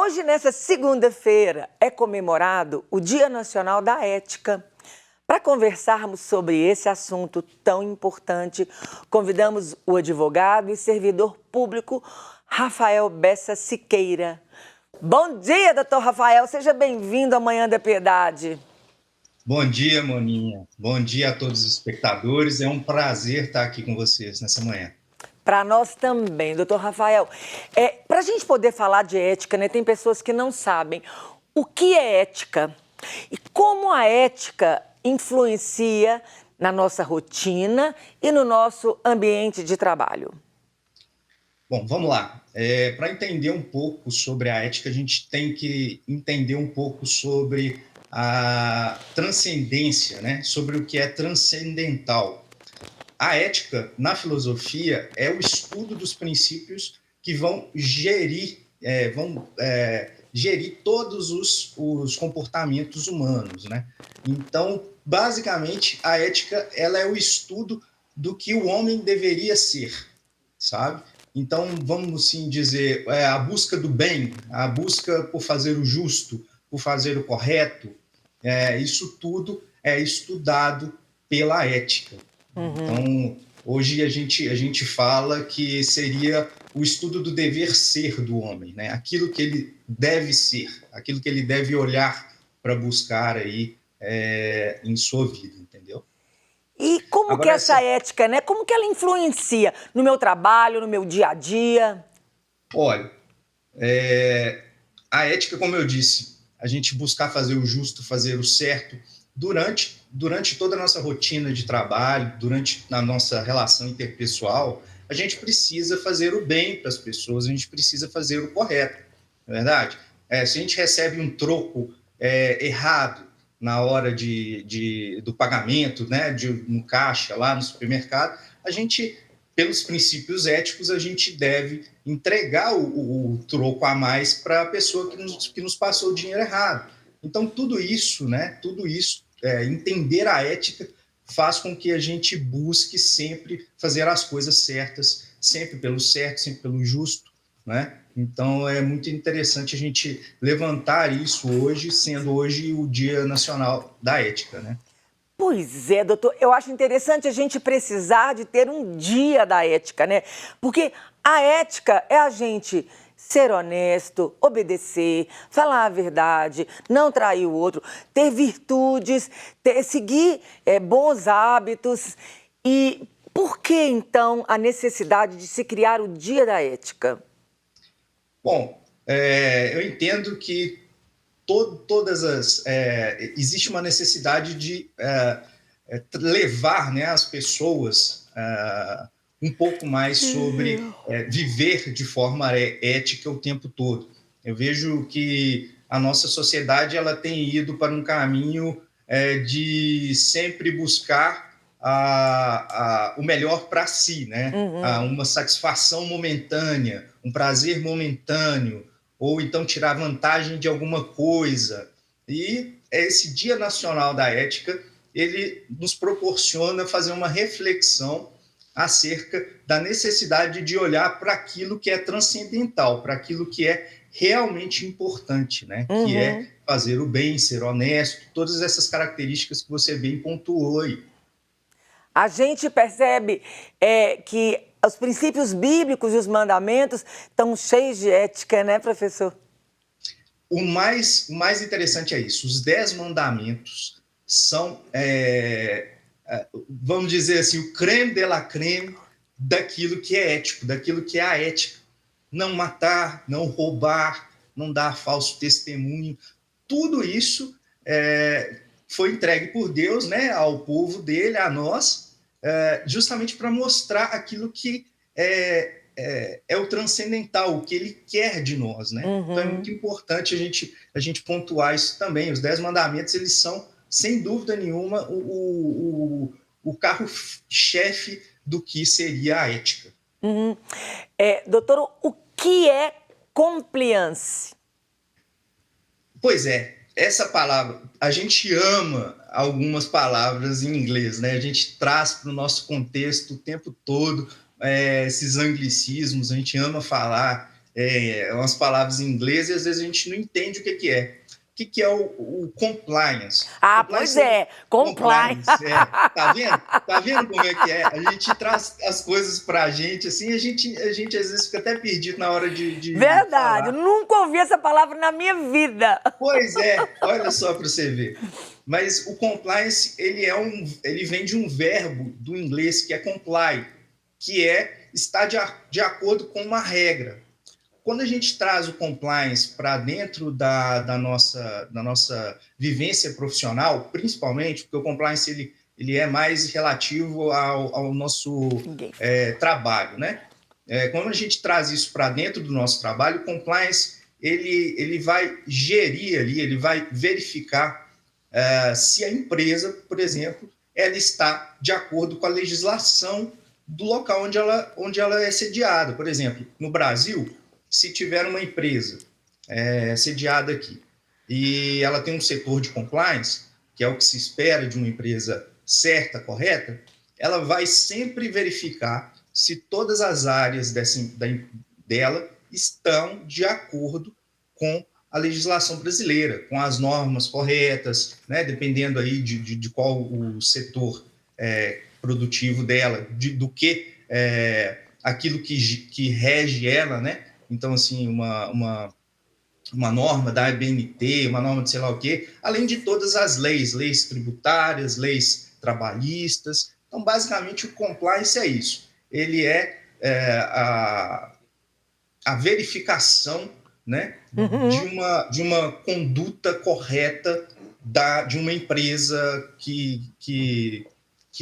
Hoje, nessa segunda-feira, é comemorado o Dia Nacional da Ética. Para conversarmos sobre esse assunto tão importante, convidamos o advogado e servidor público Rafael Bessa Siqueira. Bom dia, doutor Rafael. Seja bem-vindo à Manhã da Piedade. Bom dia, Moninha. Bom dia a todos os espectadores. É um prazer estar aqui com vocês nessa manhã. Para nós também, doutor Rafael. Para a gente poder falar de ética, né, tem pessoas que não sabem o que é ética e como a ética influencia na nossa rotina e no nosso ambiente de trabalho. Bom, vamos lá. Para entender um pouco sobre a ética, a gente tem que entender um pouco sobre a transcendência, né? Sobre o que é transcendental. A ética, na filosofia, é o estudo dos princípios que vão gerir todos os comportamentos humanos, né? Então, basicamente, a ética ela é o estudo do que o homem deveria ser, sabe? Então, vamos sim dizer, a busca do bem, a busca por fazer o justo, por fazer o correto, isso tudo é estudado pela ética. Então, hoje a gente fala que seria o estudo do dever ser do homem, né? Aquilo que ele deve ser, aquilo que ele deve olhar para buscar aí em sua vida, entendeu? E como que Agora, essa ética, né? Como que ela influencia no meu trabalho, no meu dia a dia? olha, a ética, como eu disse, a gente buscar fazer o justo, fazer o certo durante toda a nossa rotina de trabalho, durante a nossa relação interpessoal, a gente precisa fazer o bem para as pessoas, a gente precisa fazer o correto, não é verdade? Se a gente recebe um troco errado na hora do pagamento, né, no caixa, lá no supermercado, a gente, pelos princípios éticos, a gente deve entregar o troco a mais para a pessoa que nos passou o dinheiro errado. Então, tudo isso, né, entender a ética faz com que a gente busque sempre fazer as coisas certas, sempre pelo certo, sempre pelo justo, né? Então, é muito interessante a gente levantar isso hoje, sendo hoje o Dia Nacional da Ética, né? Pois é, doutor. Eu acho interessante a gente precisar de ter um dia da ética, né? Porque a ética é a gente ser honesto, obedecer, falar a verdade, não trair o outro, ter virtudes, seguir bons hábitos. E por que, então, a necessidade de se criar o Dia da Ética? Bom, eu entendo que existe uma necessidade de levar, né, as pessoas um pouco mais sobre viver de forma ética o tempo todo. Eu vejo que a nossa sociedade ela tem ido para um caminho de sempre buscar o melhor para si, né? Uma satisfação momentânea, um prazer momentâneo, ou então tirar vantagem de alguma coisa. E esse Dia Nacional da Ética, ele nos proporciona fazer uma reflexão acerca da necessidade de olhar para aquilo que é transcendental, para aquilo que é realmente importante, né? Que é fazer o bem, ser honesto, todas essas características que você bem pontuou aí. A gente percebe que os princípios bíblicos e os mandamentos estão cheios de ética, né, professor? O mais interessante é isso. Os 10 mandamentos são, vamos dizer assim, o creme de la creme daquilo que é ético, daquilo que é a ética. Não matar, não roubar, não dar falso testemunho. Tudo isso foi entregue por Deus, né, ao povo dele, a nós, justamente para mostrar aquilo que é o transcendental, o que ele quer de nós, né? Então é muito importante a gente pontuar isso também. Os 10 mandamentos, eles são, sem dúvida nenhuma, o carro-chefe do que seria a ética. Doutor, o que é compliance? Pois é, essa palavra, a gente ama algumas palavras em inglês, né? A gente traz para o nosso contexto o tempo todo esses anglicismos, a gente ama falar umas palavras em inglês e às vezes a gente não entende o que é. O que é o compliance? Ah, Compliance pois é, comply. compliance, tá vendo? Tá vendo como é que é? A gente traz as coisas pra gente, assim, a gente às vezes fica até perdido na hora de Verdade, eu falar. nunca ouvi essa palavra na minha vida. Pois é, olha só para você ver. Mas o compliance, ele vem de um verbo do inglês que é comply, que é estar de acordo com uma regra. Quando a gente traz o compliance para dentro da nossa vivência profissional, principalmente, porque o compliance ele é mais relativo ao nosso trabalho, né? Quando a gente traz isso para dentro do nosso trabalho, o compliance ele vai gerir ali, ele vai verificar se a empresa, por exemplo, ela está de acordo com a legislação do local onde ela é sediada. Por exemplo, no Brasil, se tiver uma empresa sediada aqui e ela tem um setor de compliance, que é o que se espera de uma empresa certa, correta, ela vai sempre verificar se todas as áreas dela estão de acordo com a legislação brasileira, com as normas corretas, né? Dependendo aí de qual o setor produtivo dela, do que aquilo que rege ela, né? Então, assim, uma norma da ABNT, uma norma de sei lá o quê, além de todas as leis tributárias, leis trabalhistas. Então, basicamente, o compliance é isso. Ele a verificação, né, de uma conduta correta de uma empresa que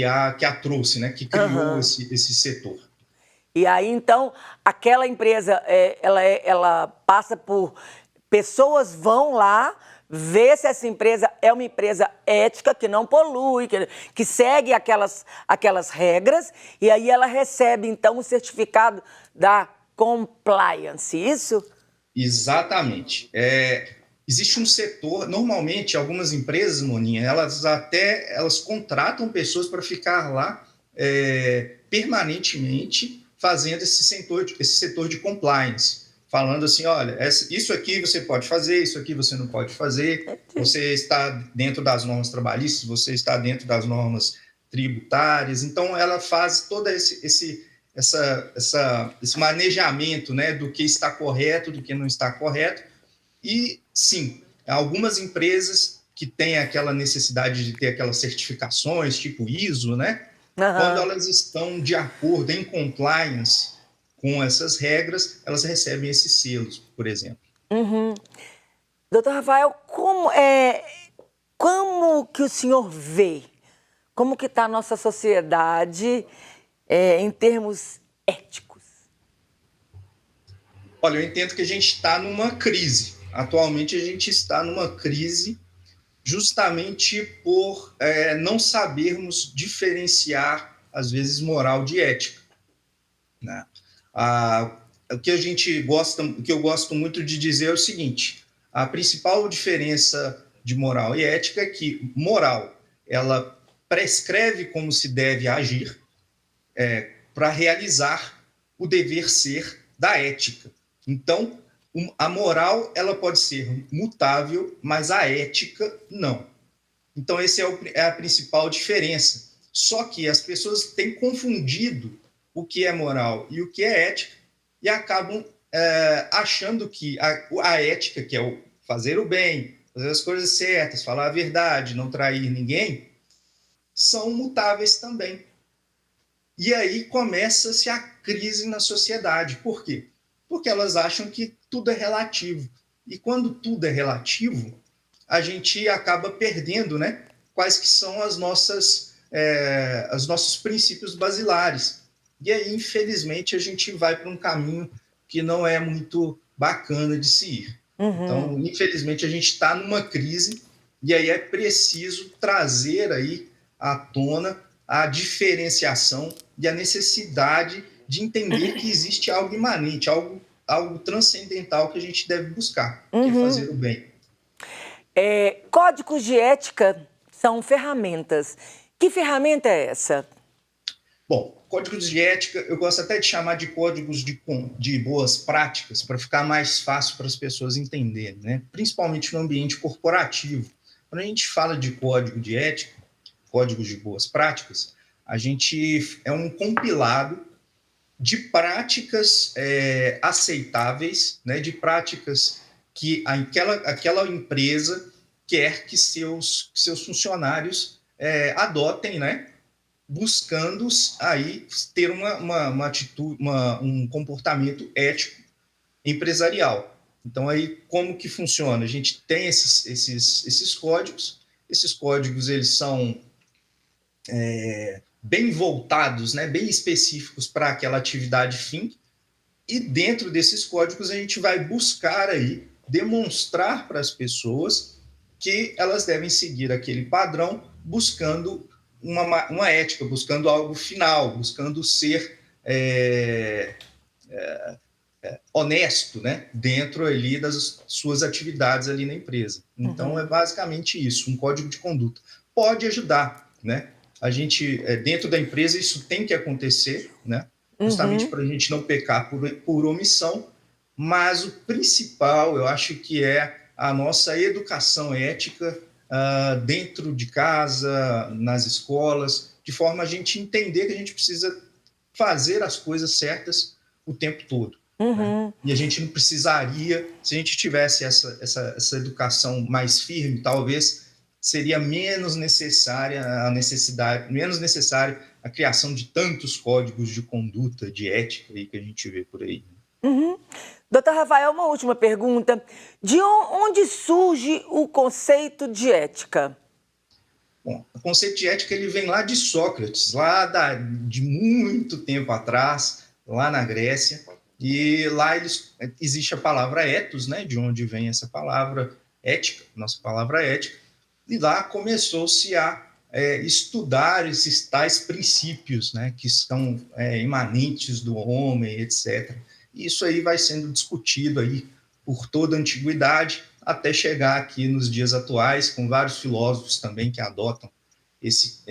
a trouxe, né, que criou esse setor. E aí, então, aquela empresa, ela passa por... Pessoas vão lá ver se essa empresa é uma empresa ética, que não polui, que segue aquelas regras, e aí ela recebe, então, o certificado da compliance, isso? Exatamente. Existe um setor, normalmente, algumas empresas, Moninha, elas contratam pessoas para ficar lá permanentemente fazendo esse setor de compliance, falando assim, olha, isso aqui você pode fazer, isso aqui você não pode fazer, você está dentro das normas trabalhistas, você está dentro das normas tributárias. Então, ela faz todo esse manejamento, né, do que está correto, do que não está correto. E, sim, algumas empresas que têm aquela necessidade de ter aquelas certificações, tipo ISO, né? Quando elas estão de acordo, em compliance com essas regras, elas recebem esses selos, por exemplo. Doutor Rafael, como que o senhor vê? Como que está a nossa sociedade em termos éticos? Olha, eu entendo que a gente está numa crise. Atualmente, a gente está numa crise justamente por não sabermos diferenciar, às vezes, moral de ética, né? O que eu gosto muito de dizer é o seguinte: a principal diferença de moral e ética é que moral, ela prescreve como se deve agir para realizar o dever ser da ética. Então, a moral, ela pode ser mutável, mas a ética não. Então, essa é a principal diferença. Só que as pessoas têm confundido o que é moral e o que é ética e acabam achando que a ética, que é o fazer o bem, fazer as coisas certas, falar a verdade, não trair ninguém, são mutáveis também. E aí começa-se a crise na sociedade. Por quê? Porque elas acham que tudo é relativo. E quando tudo é relativo, a gente acaba perdendo, né, quais que são os nossos princípios basilares. E aí, infelizmente, a gente vai para um caminho que não é muito bacana de se ir. Então, infelizmente, a gente está numa crise e aí é preciso trazer aí à tona a diferenciação e a necessidade de entender que existe algo imanente, algo transcendental que a gente deve buscar, que é fazer o bem. Códigos de ética são ferramentas. Que ferramenta é essa? Bom, códigos de ética, eu gosto até de chamar de códigos de boas práticas, para ficar mais fácil para as pessoas entenderem, né? Principalmente no ambiente corporativo. Quando a gente fala de código de ética, códigos de boas práticas, a gente é um compilado de práticas aceitáveis, né? De práticas que aquela empresa quer que seus funcionários adotem, né? Buscando aí ter uma atitude, um comportamento ético empresarial. Então, aí, como que funciona? A gente tem esses códigos eles são bem voltados, né, bem específicos para aquela atividade fim, e dentro desses códigos a gente vai buscar aí demonstrar para as pessoas que elas devem seguir aquele padrão, buscando uma ética, buscando algo final, buscando ser honesto, né, dentro ali das suas atividades ali na empresa. Então, é basicamente isso, um código de conduta. Pode ajudar, né? A gente, dentro da empresa, isso tem que acontecer, né? Justamente para a gente não pecar por omissão, mas o principal, eu acho que é a nossa educação ética dentro de casa, nas escolas, de forma a gente entender que a gente precisa fazer as coisas certas o tempo todo. Né? E a gente não precisaria, se a gente tivesse essa educação mais firme, talvez seria menos necessária a criação de tantos códigos de conduta, de ética aí que a gente vê por aí. Doutor Rafael, uma última pergunta. De onde surge o conceito de ética? Bom, o conceito de ética ele vem lá de Sócrates, de muito tempo atrás, lá na Grécia, e lá existe a palavra ethos, né, de onde vem essa palavra ética, nossa palavra ética, e lá começou-se a estudar esses tais princípios, né, que estão imanentes do homem, etc. E isso aí vai sendo discutido aí por toda a antiguidade, até chegar aqui nos dias atuais, com vários filósofos também que adotam esse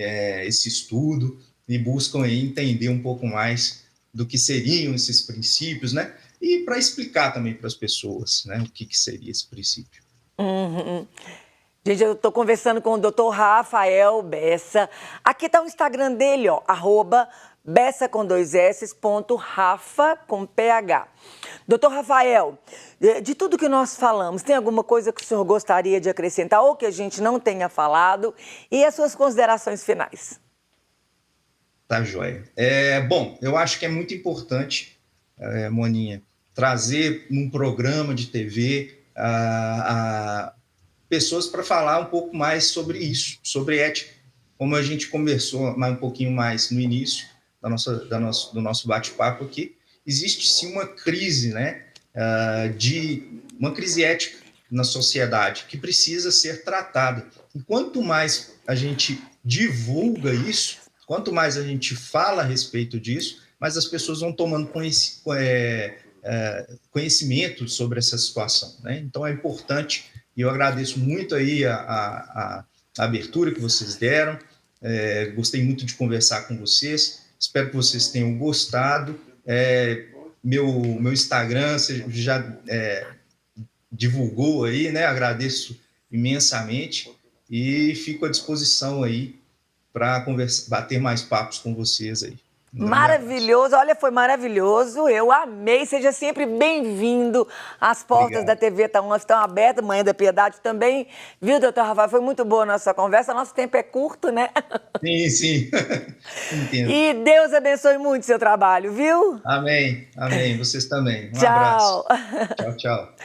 estudo e buscam aí entender um pouco mais do que seriam esses princípios, né? E para explicar também para as pessoas, né, o que seria esse princípio. Gente, eu estou conversando com o Dr. Rafael Bessa. Aqui está o Instagram dele, ó, @Bessa com 2 S, Rafa com PH. Doutor Rafael, de tudo que nós falamos, tem alguma coisa que o senhor gostaria de acrescentar ou que a gente não tenha falado? E as suas considerações finais? Tá, joia. Bom, eu acho que é muito importante, Moninha, trazer num programa de TV pessoas para falar um pouco mais sobre isso, sobre ética. Como a gente conversou um pouquinho mais no início do nosso bate-papo aqui, existe sim uma crise, né, uma crise ética na sociedade que precisa ser tratada. E quanto mais a gente divulga isso, quanto mais a gente fala a respeito disso, mais as pessoas vão tomando conhecimento sobre essa situação, né? Então é importante, e eu agradeço muito aí a abertura que vocês deram, gostei muito de conversar com vocês, espero que vocês tenham gostado. Meu Instagram você já divulgou aí, né? Agradeço imensamente e fico à disposição aí para bater mais papos com vocês aí. Maravilhoso, olha, foi maravilhoso, eu amei, seja sempre bem-vindo, as portas da TV estão abertas, Manhã da Piedade também, viu, doutor Rafael, foi muito boa a nossa conversa, nosso tempo é curto, né? Sim, Entendo. E Deus abençoe muito o seu trabalho, viu? Amém, vocês também, um Tchau. abraço. Tchau.